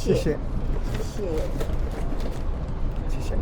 谢谢。谢谢。谢谢。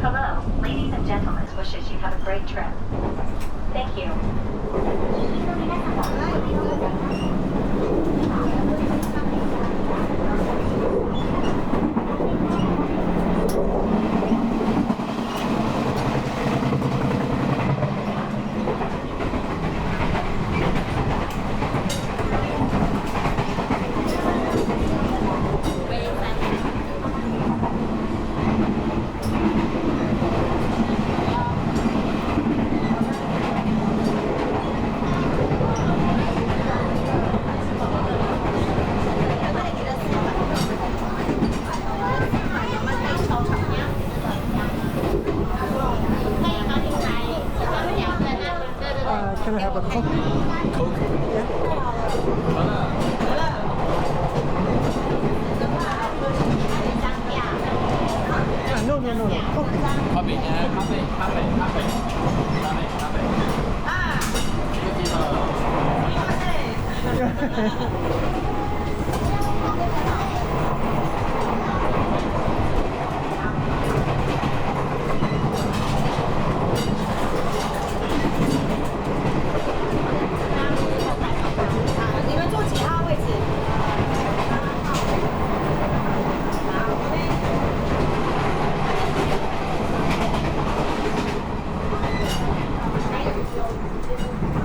Hello, ladies and gentlemen. Wishes you have a great trip. Thank you. 你们坐几号位置？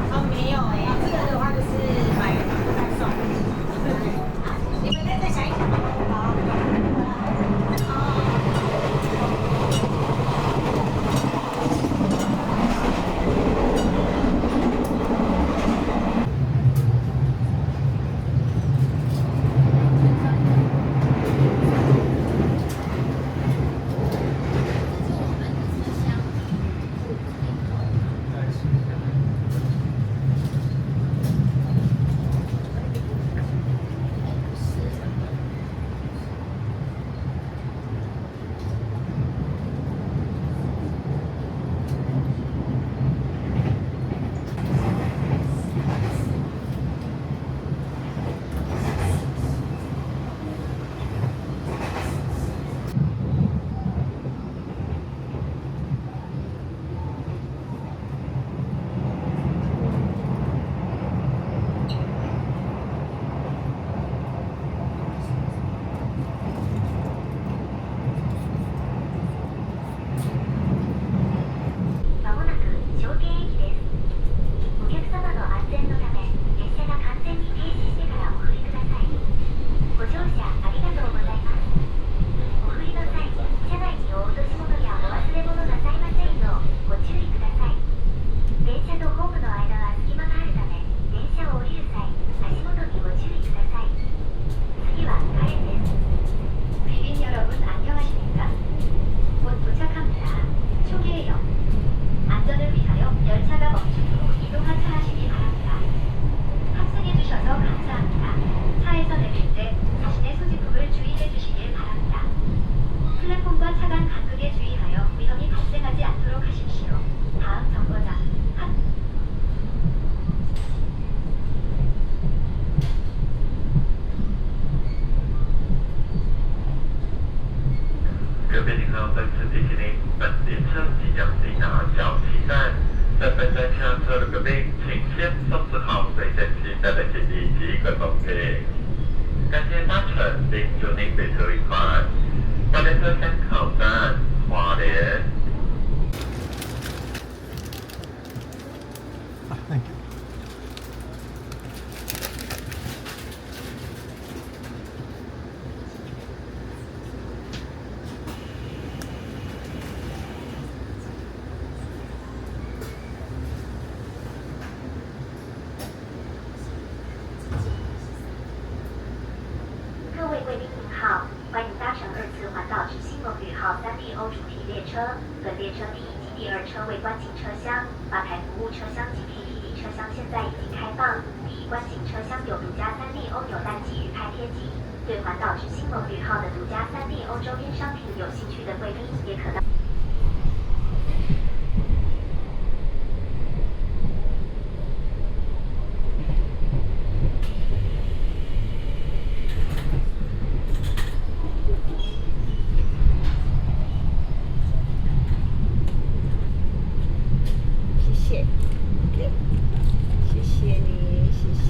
哦，没有哎，这个的话就是买送。 전후 이동한 차 하시기 바랍니다. 탑승해 주셔서 감사합니다. 차에서 내릴 때 자신의 소지품을 주의해 주시길 바랍니다. 플랫폼과 차간 간극에 주의하여 위험이 발생하지 않도록 하십시오. 다음 정거장 탑各位旅客，本次地铁内本列车即将抵达小西站，在本站下车的各位，请先收拾好随身携带的行李及贵宾品。感谢搭乘，并祝您旅途愉快。花莲车厢口站，花莲。Ah, thank you. 各位贵宾您好，欢迎搭乘2次环岛之星梦旅号3D 欧主题列车。本列车第1及第2车为观景车厢，吧台服务车厢及 PPD 车厢现在已经开放。第1观景车厢有独家3D 欧扭蛋及鱼拍贴机。对环岛之星梦旅号的独家3D 欧周边商品有兴趣的贵宾，也可到。谢谢，OK，谢谢你，谢谢。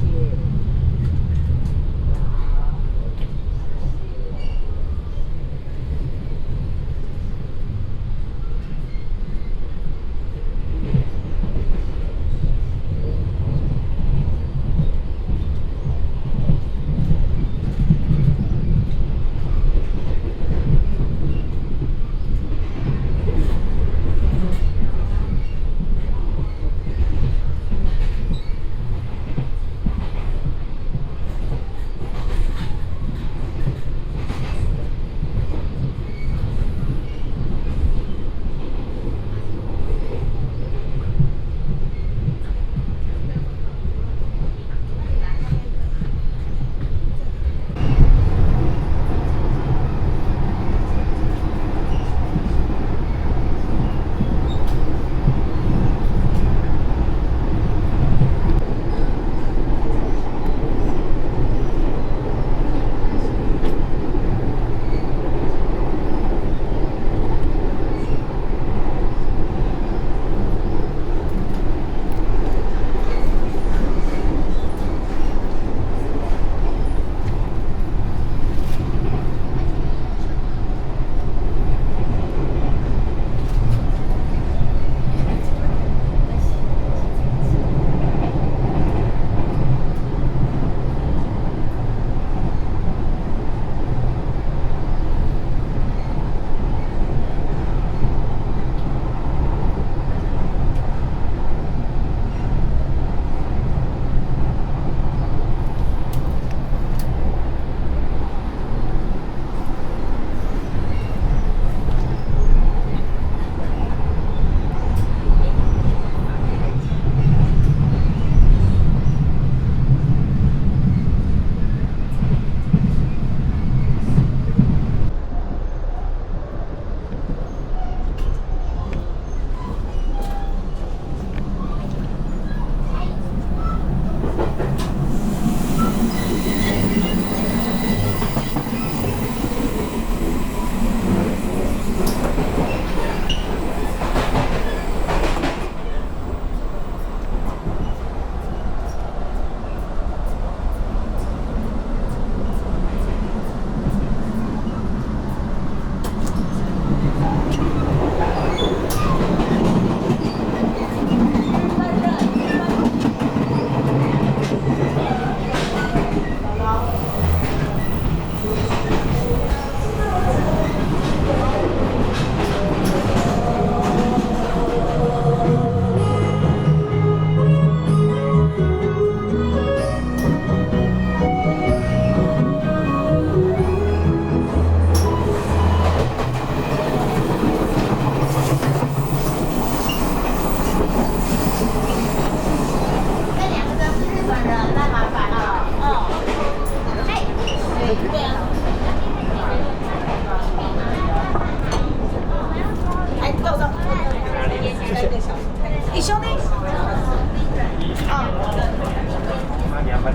那你要换。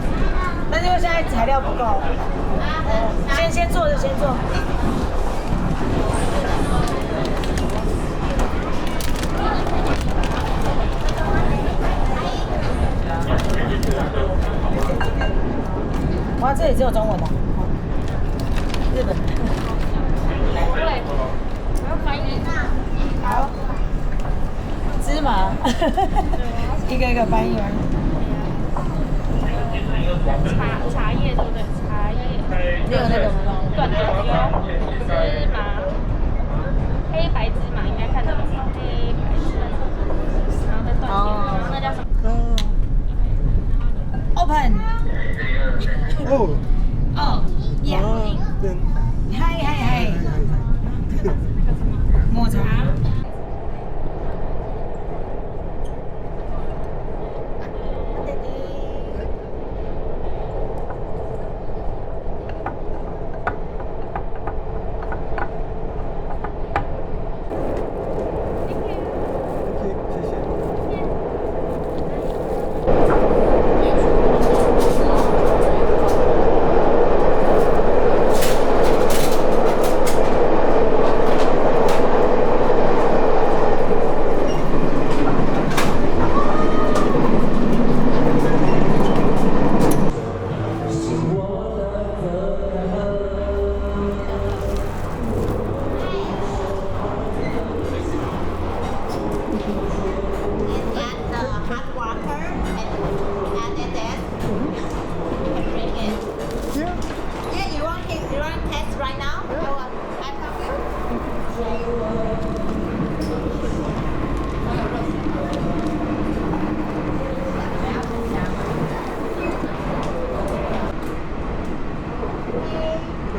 那因为现在材料不够，先坐着，先坐。哇，这里只有中文的、日本。对，我要翻译。好，芝麻，一个一个翻译完。茶叶对不对？茶叶。你有那个吗？短的有芝麻，黑白芝麻应该看得懂。黑白芝麻，然后再断点，然后那叫什么？ Open。哦。哦，Yeah。对。嗨嗨嗨。抹茶。谢谢。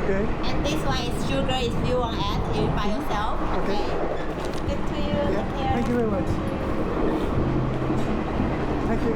Okay. And this one is sugar if you want add it by yourself. Okay. Good to you. Yeah. Take care. Thank you very much. Thank you.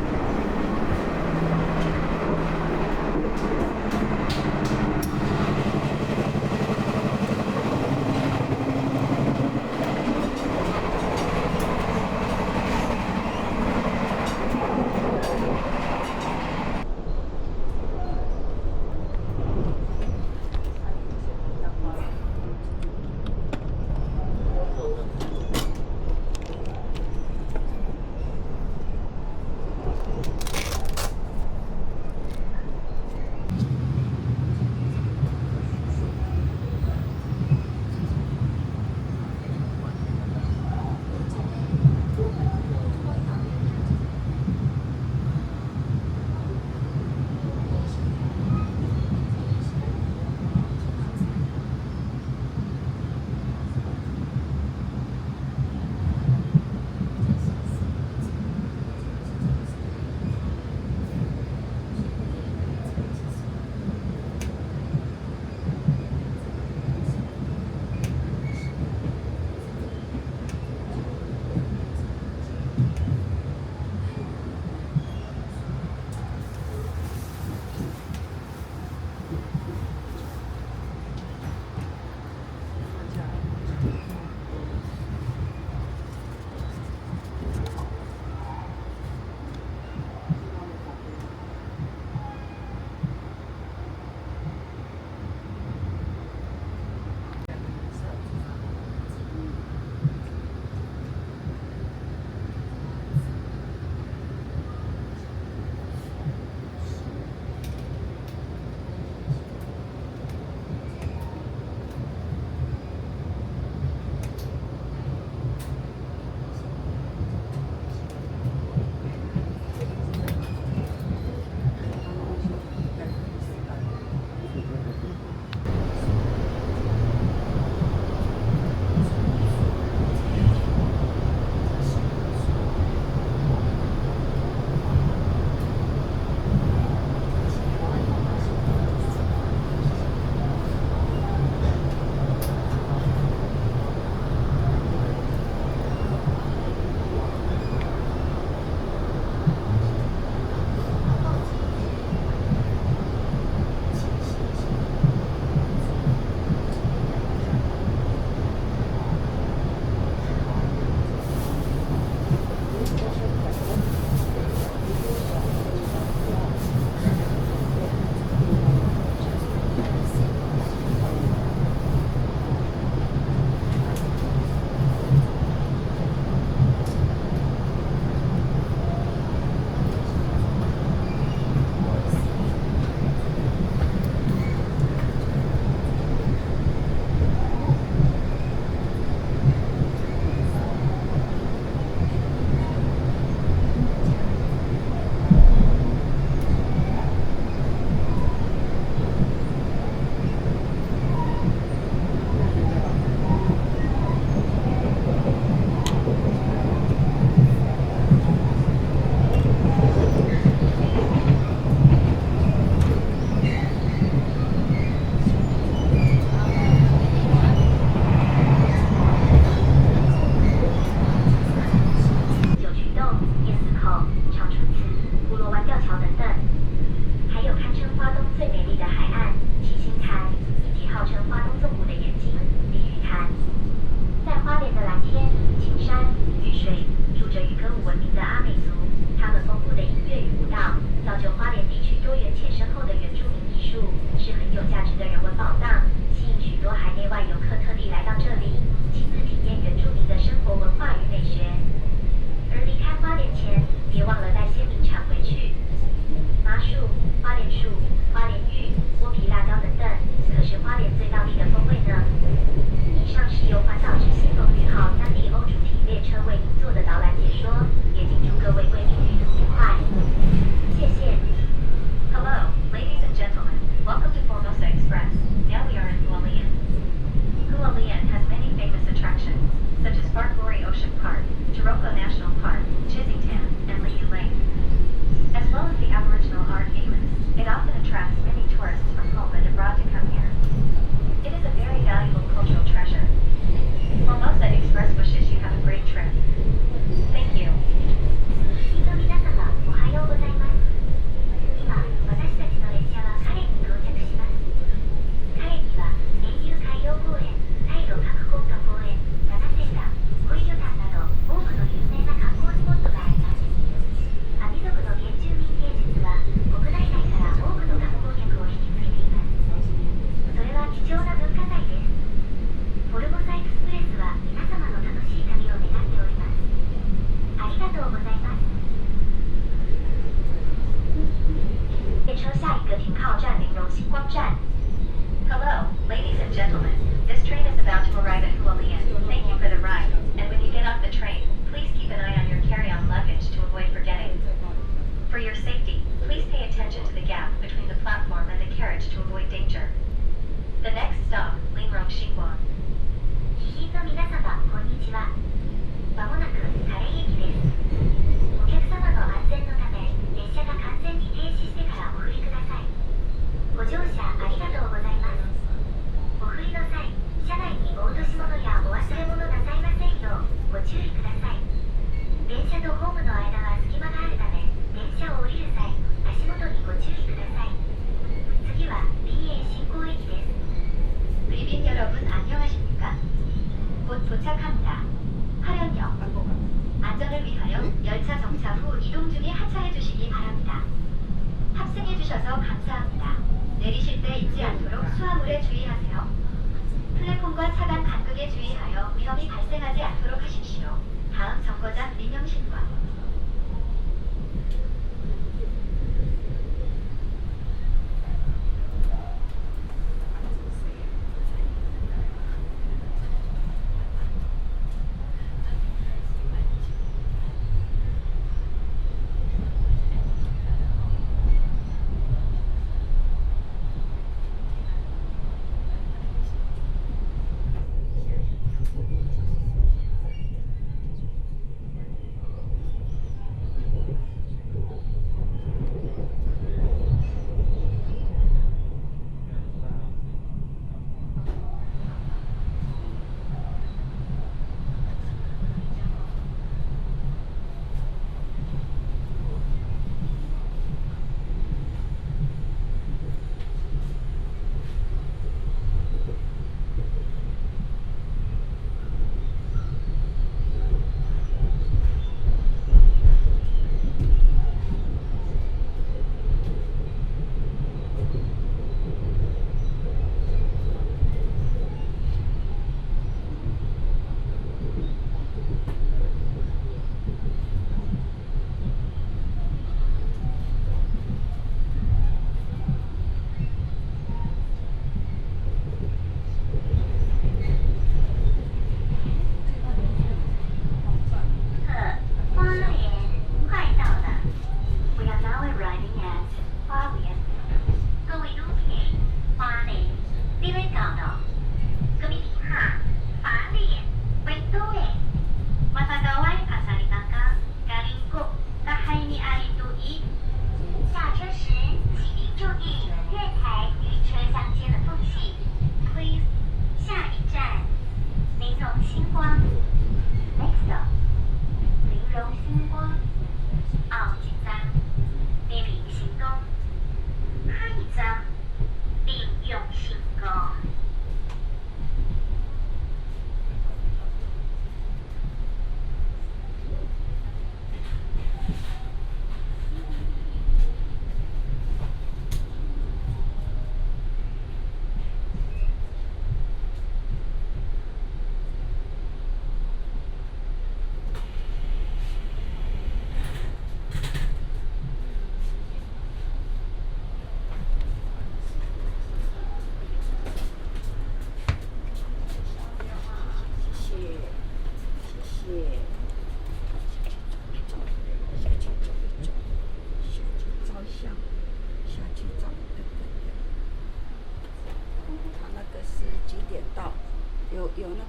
口、长春祠、葫芦湾吊桥等等，还有堪称花东最美丽的海岸七星潭，以及号称花东纵谷的眼睛鲤鱼潭。在花莲的蓝天、青山、绿水，住着以歌舞闻名的阿美族，他们丰富的音乐与舞蹈，造就花莲地区多元且深厚的原住民艺术，是很有价值的人文宝藏，吸引许多海内外游客特地来到这里，亲自体验原住民的生活文化与美学。而离开花莲前，别忘了带鲜名产回去。麻树、花莲树、花莲玉、剥皮辣椒等等，可是花莲最道地的风味呢。以上是由环岛之星龙宇号3D 欧主题列车为您做的导览解说，也敬祝各位贵宾旅途愉快。谢谢。Hello, ladies and gentlemen. Welcome to Formosa Express. Now we are in Hualien. Hualien has many famous attractions, such as Barbori Ocean Park, Taroko National Park, Chisingtan, and Liu Lake. As well as the Aboriginal art Amos, it often attracts many tourists from home and abroad to come here. It is a very valuable cultural treasure. Formosa Express wishes you have a great trip. Thank you. 皆様、おはようございます。今、私たちの列車はカレンに到着します。カレンには、園遊海洋公園、タイロ核国家公園、七星山、小井旅館など、多くの有名な観光スポットがあります。アミ族の原住民芸術は、国内外から多くの観光客を引きつけています。それは貴重な文化財です。フォルモサエクスプレスは皆様の楽しい旅を願っております。ありがとうございます。列车下一个停靠站林荣星光站。Hello, ladies and gentlemen. This train is about to arrive at Hualien. Thank you for the ride. And when you get off the train, please keep an eye on your carry-on luggage to avoid forgetting. For your safety, please pay attention to the gap between the platform and the carriage to avoid danger. The next stop, Lingrong Xinguang. 貴賓の皆様、こんにちは。まもなくカレン駅です。お客様の安全のため、列車が完全に停止してからお降りください。ご乗車ありがとうございます。お降りの際、車内にお落とし物やお忘れ物なさいませんようご注意ください。電車とホームの間は隙間があるため、電車を降りる際、足元にご注意ください。次は BA 新港駅です。귀빈 여러분 안녕하십니까? 곧 도착합니다. 하련역. 안전을 위하여 열차 정차 후 이동 중에 하차해 주시기 바랍니다. 탑승해 주셔서 감사합니다. 내리실 때 잊지 않도록 수화물에 주의하세요. 플랫폼과 차단 간극에 주의하여 위험이 발생하지 않도록 하십시오. 다음 정거장 민영신관.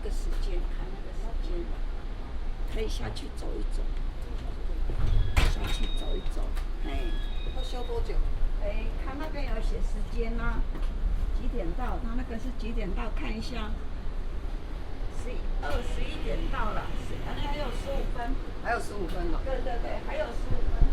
个时间，看那个时间，可以下去走一走，下去走一走。哎，要修多久？哎，看那边有写时间啦、几点到？他那个是几点到？看一下，11点到了，还有15分。还有15分了。对对对，还有15分。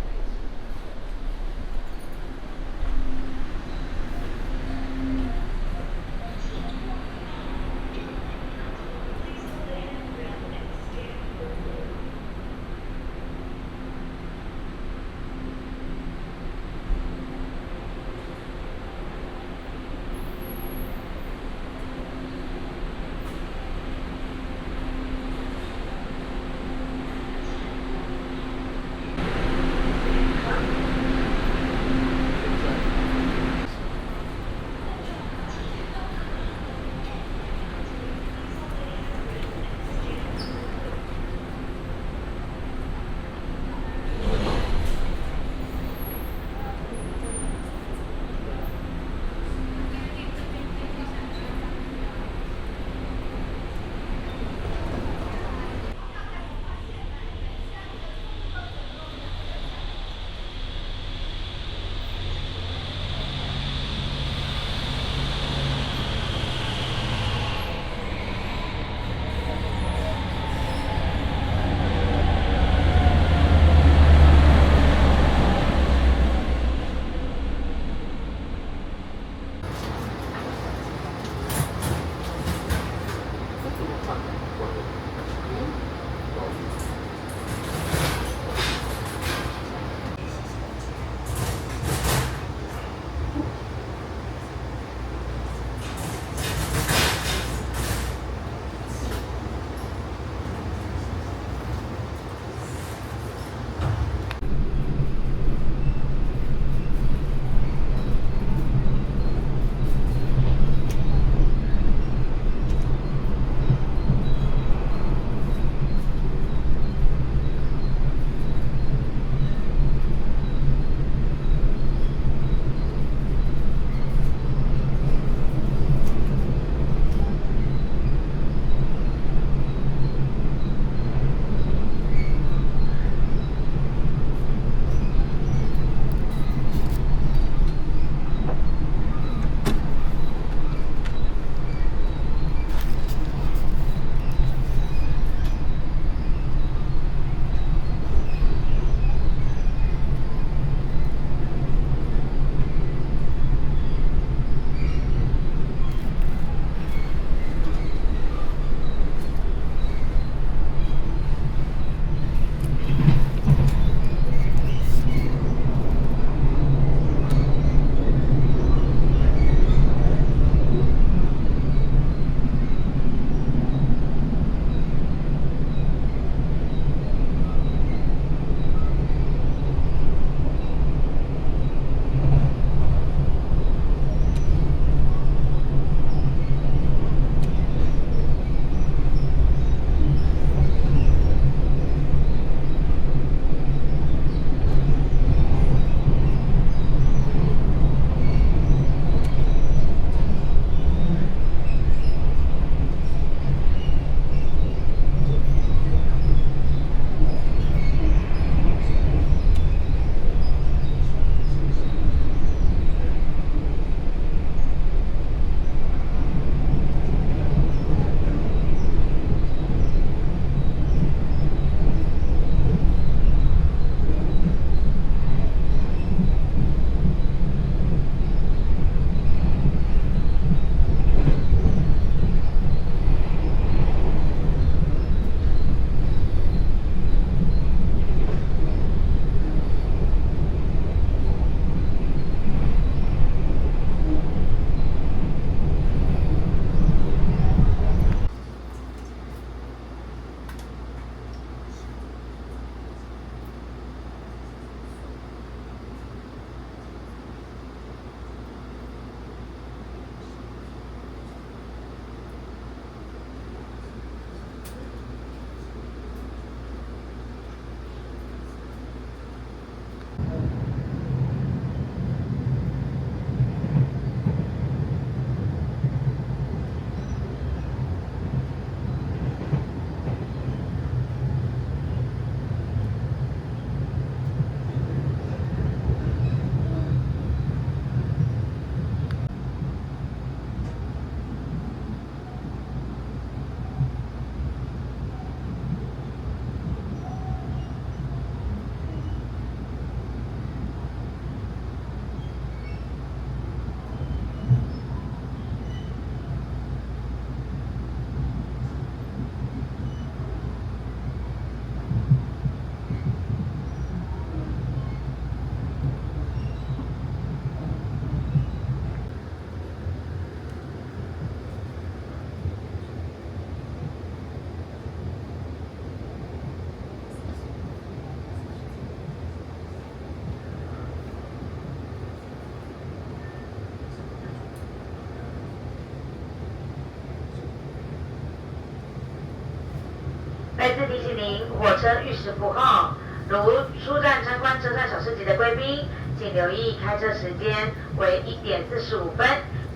次提醒您，火车预时符号，如出站参观车站小市集的贵宾，请留意开车时间为1点45分，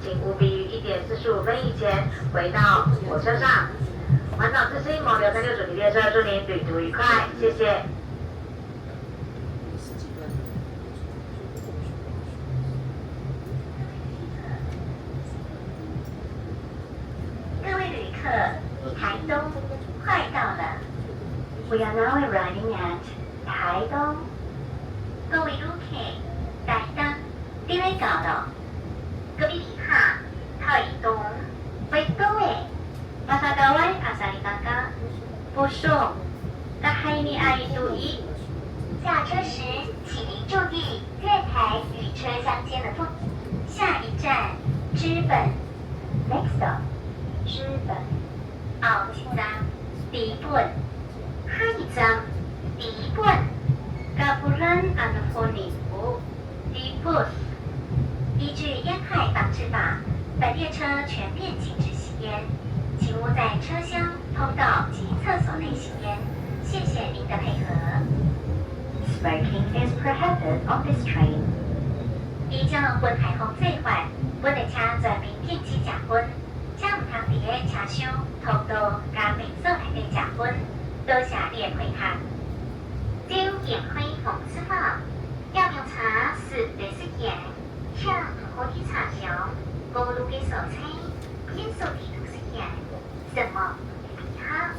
请务必于1点45分以前回到火车上。环岛之星蒙流36主题列车，祝您旅途愉快，谢谢。各位旅客，台东快到了。We are now arriving at 台东。各位旅客，台東你要到了。各位旅客，台東快到了。Masa gawai asal kakak busuk kahini ai tui。下车时，请您注意月台与车厢间的下一站，知本。Next stop， 知本。后一站，知本。下一站，知本。Gapuran Anfonibu， 知本。依据烟害防治法，本列车全面禁止吸烟。请勿在车厢、通道及厕所内吸烟，谢谢您的配合。Smoking is prohibited on this train。依照本台风最缓，本列车全面禁止食薰，请唔通伫个车厢、通道、甲民宿内底食薰，多谢你的配合。照烟灰防治法，要用茶是得吸烟，请唔好喺车厢、公路嘅所車、烟素地圖吸煙。什么？好。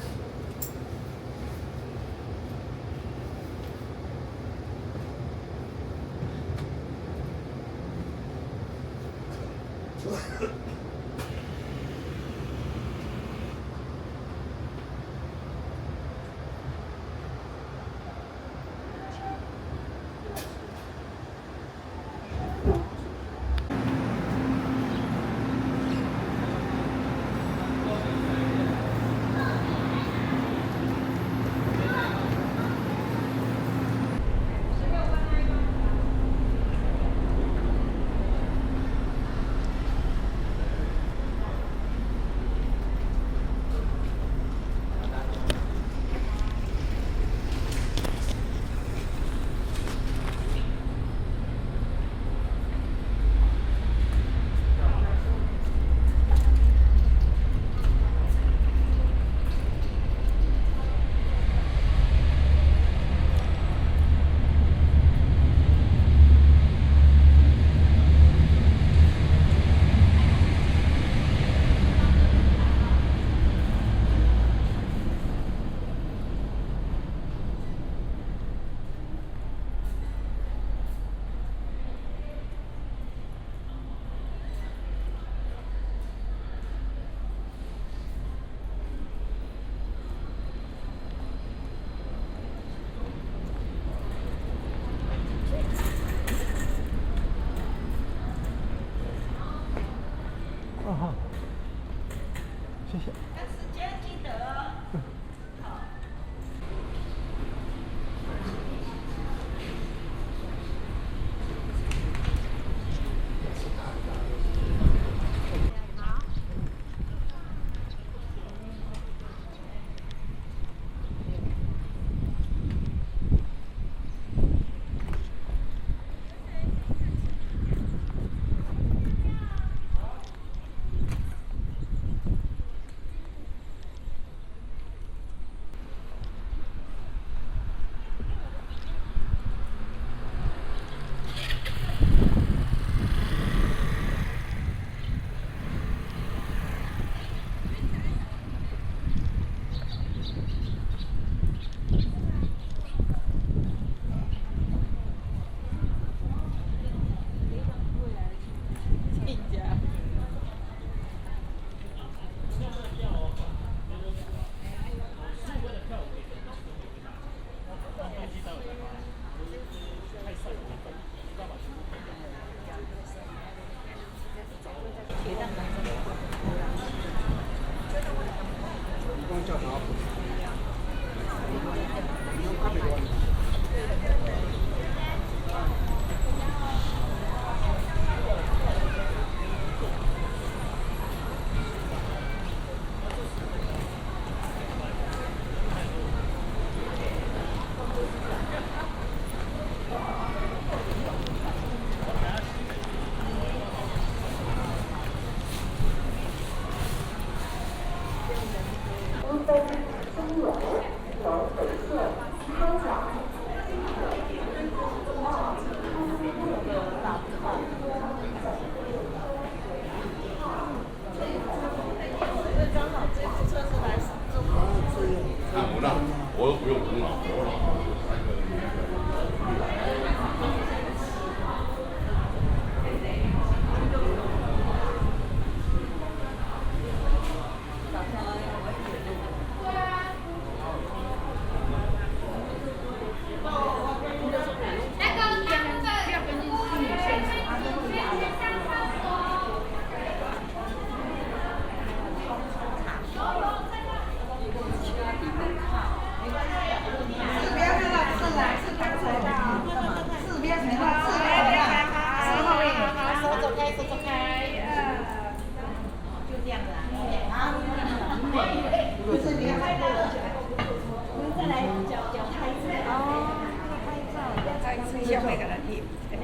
啦翕，咱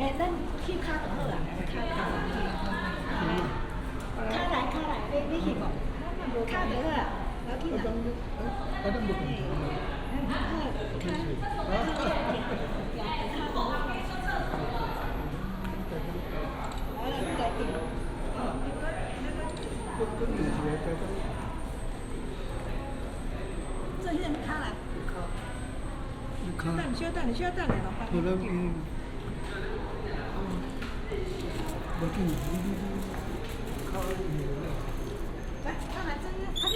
翕卡就好啦，卡来，你翕无？卡就好啦，要紧啦。这些卡来。稍等，老板。好了，来，看来这个，快点。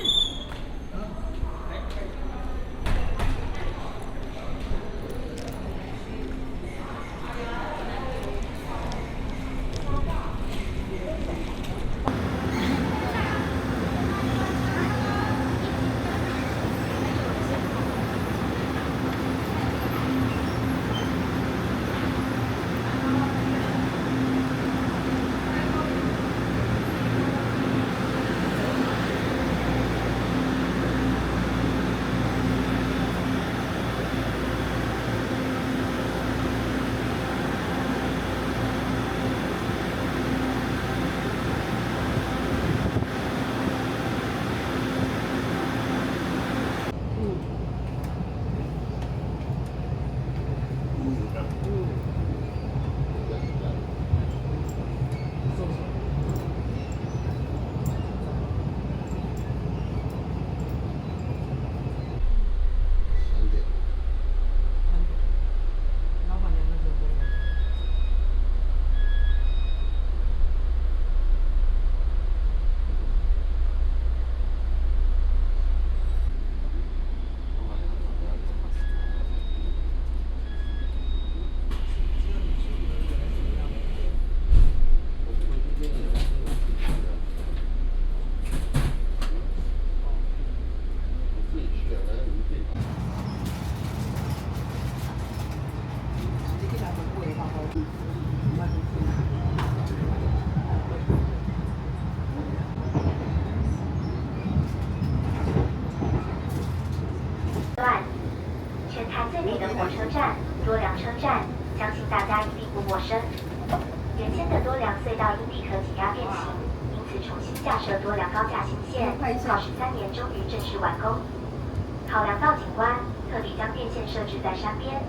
全台最美的火车站多良车站，相信大家一定不陌生。原先的多良隧道因地壳挤压变形，因此重新架设多良高架新线，耗13年终于正式完工。考量到景观，特地将电线设置在山边，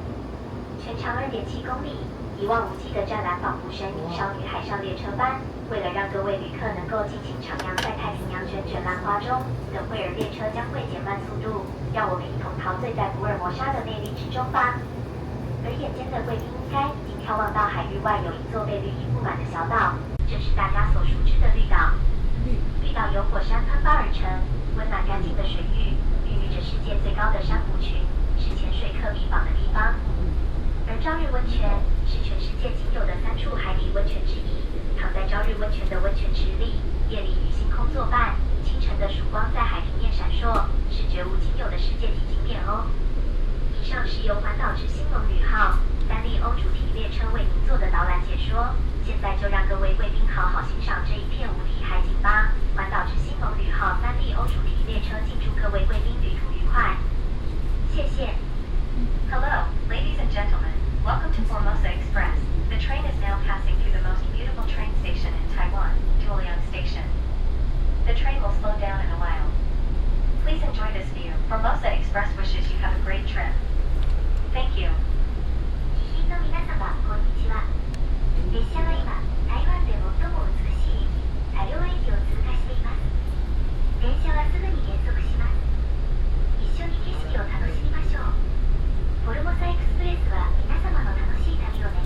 全长2.7公里，一望无际的湛蓝仿佛身影少女海上列车般。为了让各位旅客能够尽情徜徉在太平洋卷卷兰花中，等会儿列车将会减慢速度，让我们一同陶醉在福尔摩沙的魅力之中吧。而眼尖的贵宾应该已经眺望到海域外有一座被绿意布满的小岛，这是大家所熟知的绿岛。绿岛由火山喷发而成，温暖干净的水域，孕育着世界最高的珊瑚群，是潜水客必访的地方。而朝日温泉是全世界仅有的3处海底温泉之一。躺在朝日温泉的温泉池里，夜里与星空作伴，清晨的曙光在海平面闪烁，是绝无仅有的世界级景点哦。以上是由环岛之星龙旅号3丽鸥主题列车为您做的导览解说，现在就让各位贵宾好好欣赏这一片无敌海景吧。环岛之星龙旅号3丽鸥主题列车，敬祝各位贵宾旅途愉快，谢谢。Hello, ladies and gentlemen, welcome to Formosa Express. The train is now passing through the most beautiful train station in Taiwan, Juliang Station. The train will slow down in a while. Please enjoy this view. Formosa Express wishes you have a great trip. Thank you. 貴賓の皆様、こんにちは。列車は今、台湾で最も美しい茶寮駅を通過しています。電車はすぐに減速します。一緒に景色を楽しみましょう。フォルモサエクスプレスは皆様の楽しい旅を願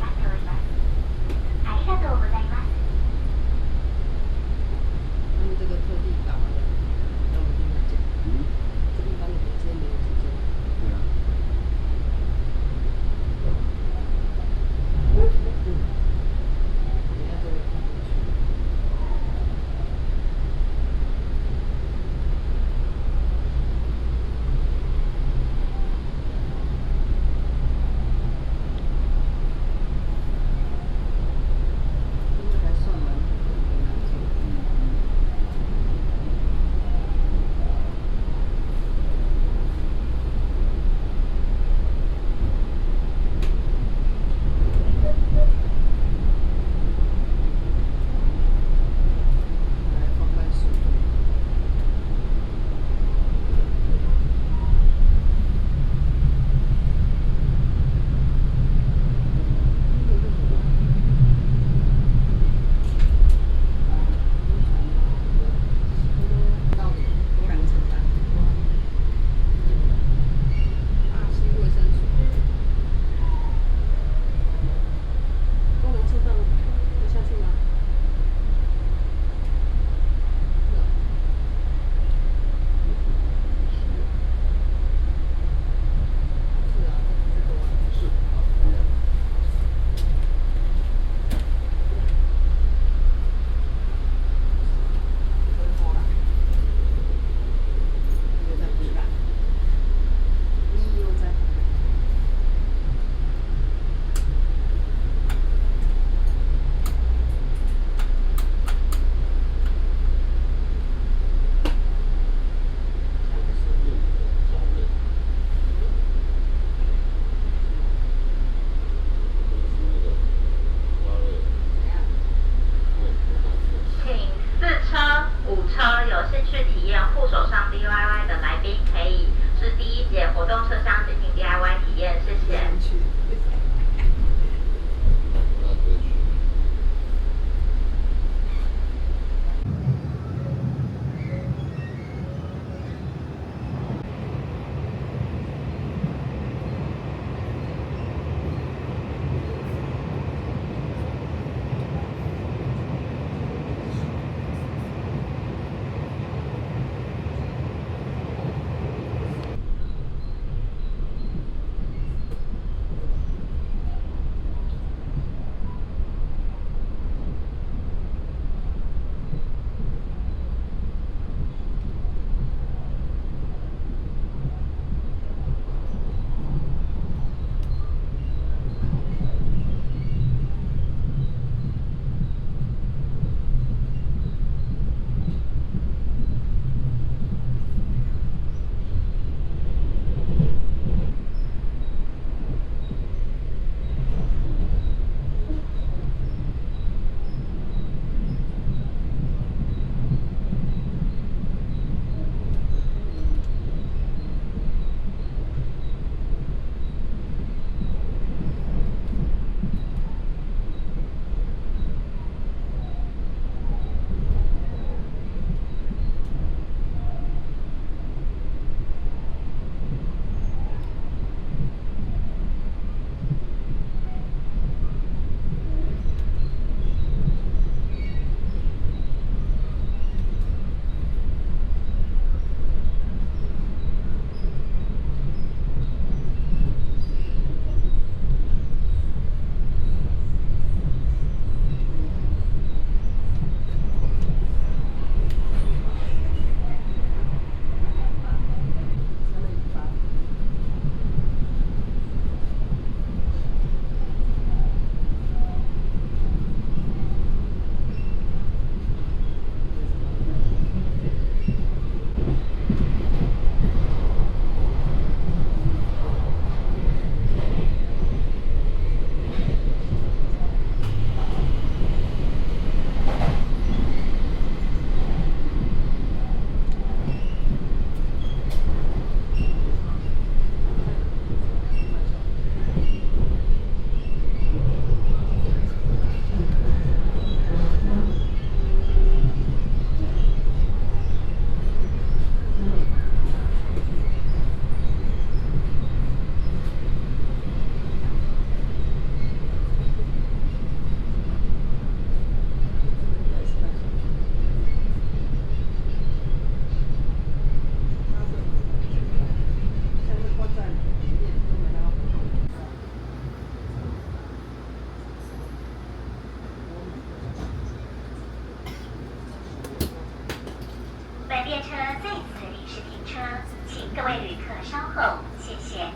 各位旅客稍后，谢谢。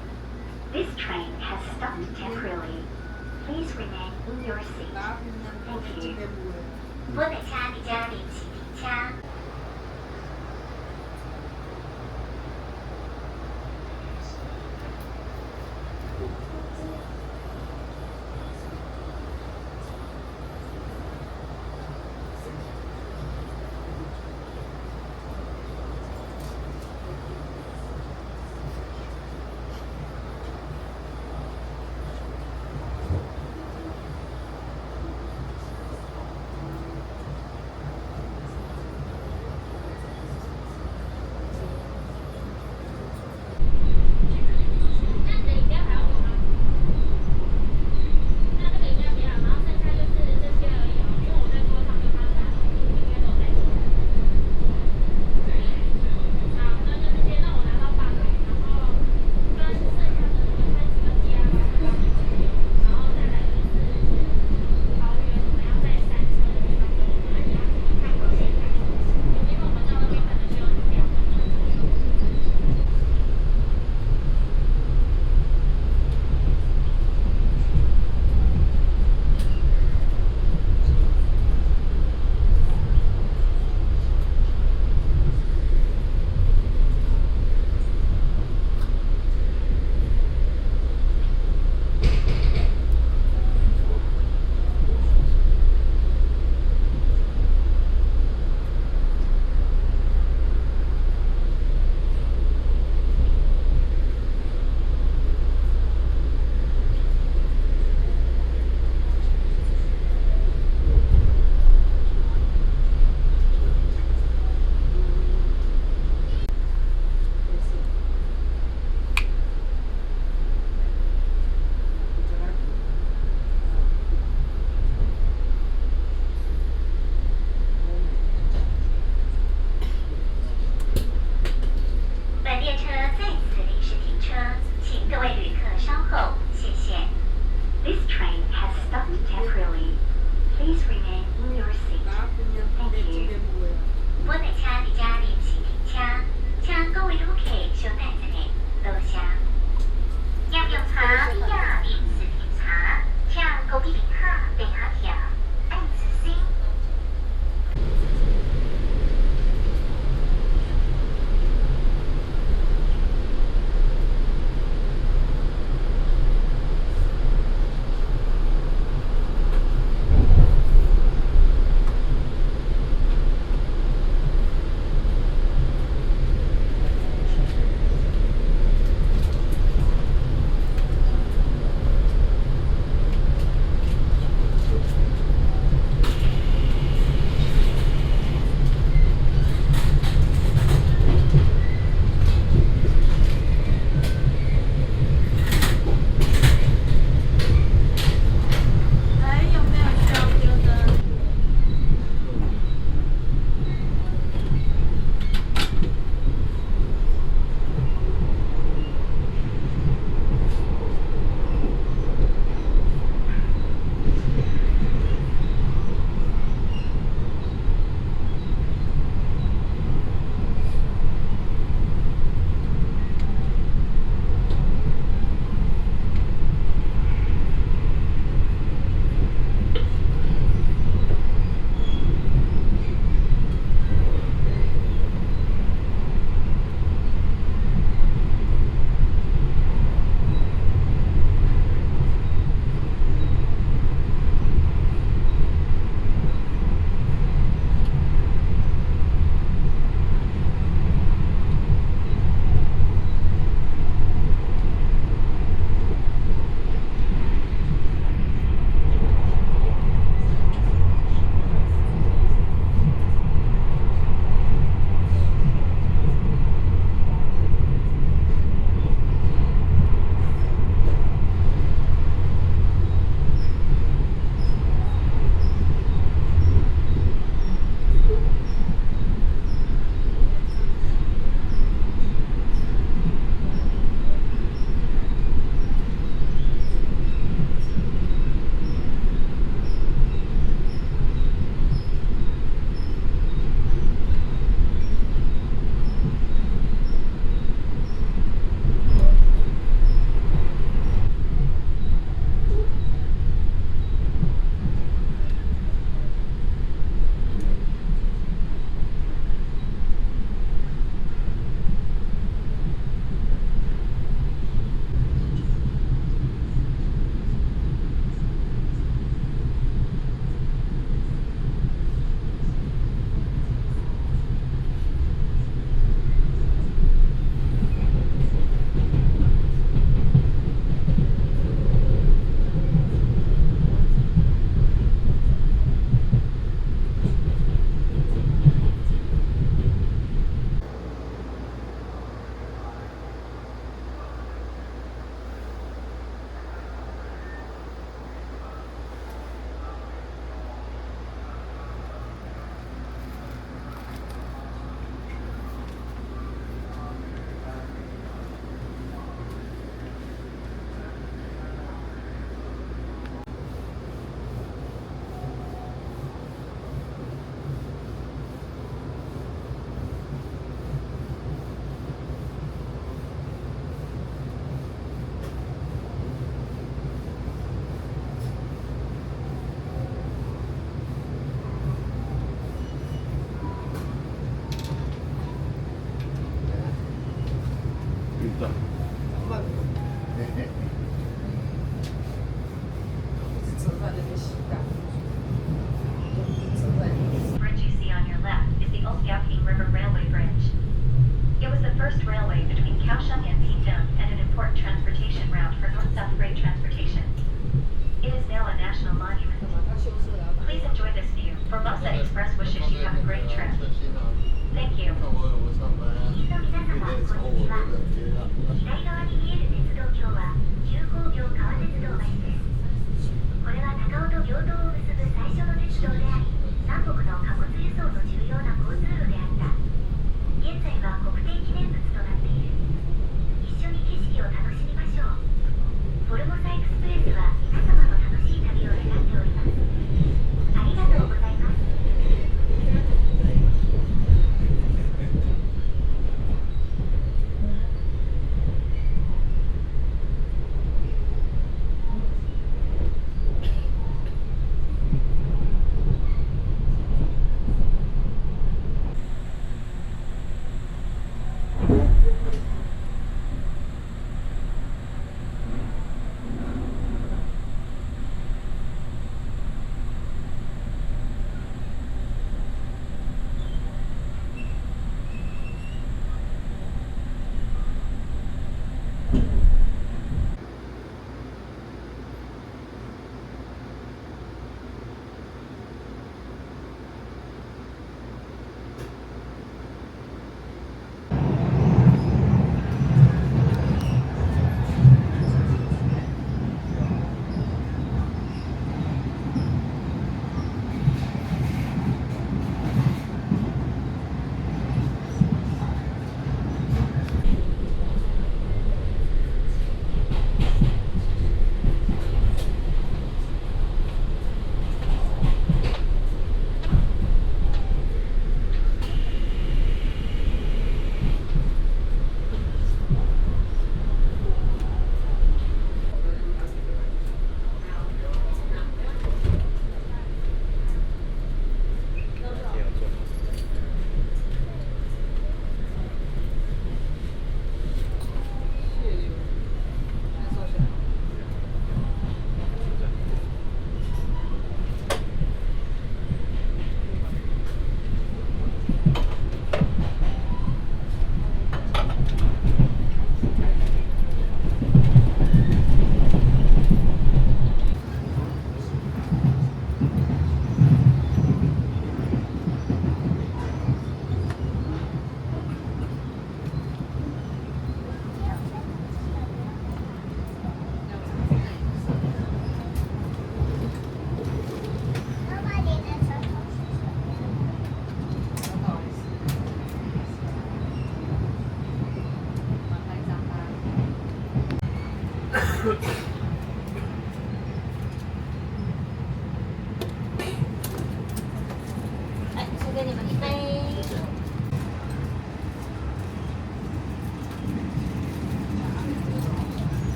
This train has stopped temporarily. Please remain in your seat. Thank you. 本列車即將臨時停車。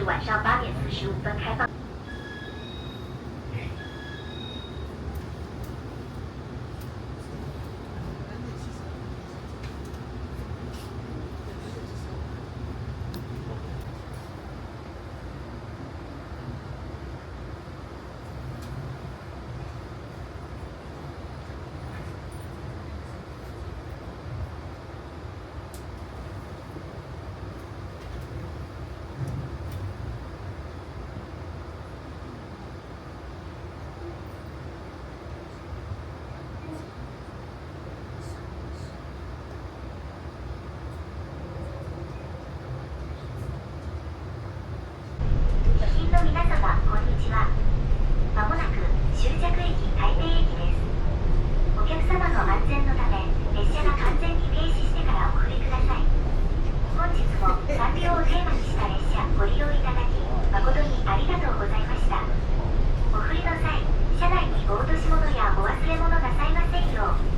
至晚上8点45分开放。の皆様、こんにちは。まもなく終着駅台北駅です。お客様の安全のため、列車が完全に停止してからお降りください。本日も産業をテーマにした列車ご利用いただき、誠にありがとうございました。お降りの際、車内にお落とし物やお忘れ物なさいませんよう